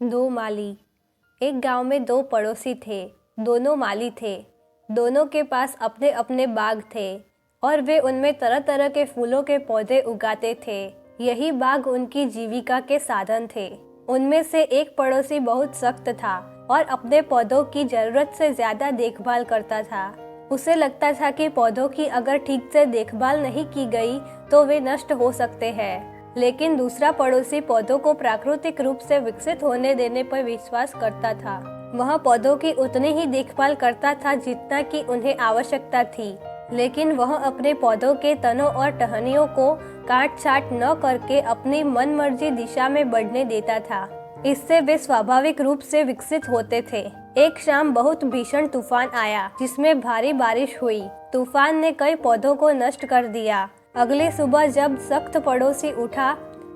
दो माली। एक गांव में दो पड़ोसी थे। दोनों माली थे। दोनों के पास अपने अपने बाग थे और वे उनमें तरह तरह के फूलों के पौधे उगाते थे। यही बाग उनकी जीविका के साधन थे। उनमें से एक पड़ोसी बहुत सख्त था और अपने पौधों की जरूरत से ज्यादा देखभाल करता था। उसे लगता था कि पौधों की अगर ठीक से देखभाल नहीं की गई तो वे नष्ट हो सकते हैं। लेकिन दूसरा पड़ोसी पौधों को प्राकृतिक रूप से विकसित होने देने पर विश्वास करता था। वह पौधों की उतनी ही देखभाल करता था जितना कि उन्हें आवश्यकता थी, लेकिन वह अपने पौधों के तनों और टहनियों को काट छाट न करके अपनी मनमर्जी दिशा में बढ़ने देता था। इससे वे स्वाभाविक रूप से विकसित होते थे। एक शाम बहुत भीषण तूफान आया जिसमें भारी बारिश हुई। तूफान ने कई पौधों को नष्ट कर दिया। अगली सुबह जब सख्त पड़ोसी उठा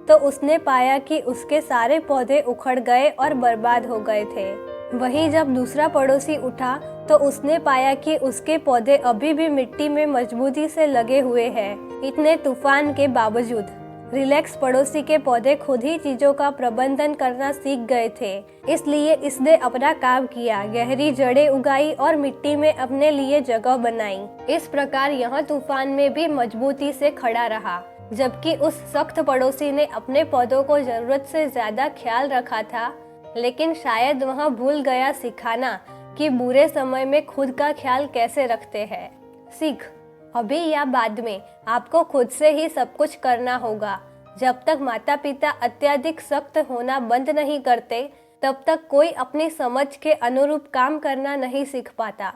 तो उसने पाया कि उसके सारे पौधे उखड़ गए और बर्बाद हो गए थे। वहीं जब दूसरा पड़ोसी उठा तो उसने पाया कि उसके पौधे अभी भी मिट्टी में मजबूती से लगे हुए हैं। इतने तूफान के बावजूद रिलैक्स पड़ोसी के पौधे खुद ही चीजों का प्रबंधन करना सीख गए थे। इसलिए इसने अपना काम किया, गहरी जड़ें उगाई और मिट्टी में अपने लिए जगह बनाई। इस प्रकार यह तूफान में भी मजबूती से खड़ा रहा, जबकि उस सख्त पड़ोसी ने अपने पौधों को जरूरत से ज्यादा ख्याल रखा था। लेकिन शायद वह भूल गया सिखाना कि बुरे समय में खुद का ख्याल कैसे रखते हैं। सीख, अभी या बाद में आपको खुद से ही सब कुछ करना होगा। जब तक माता पिता अत्यधिक सख्त होना बंद नहीं करते, तब तक कोई अपनी समझ के अनुरूप काम करना नहीं सीख पाता।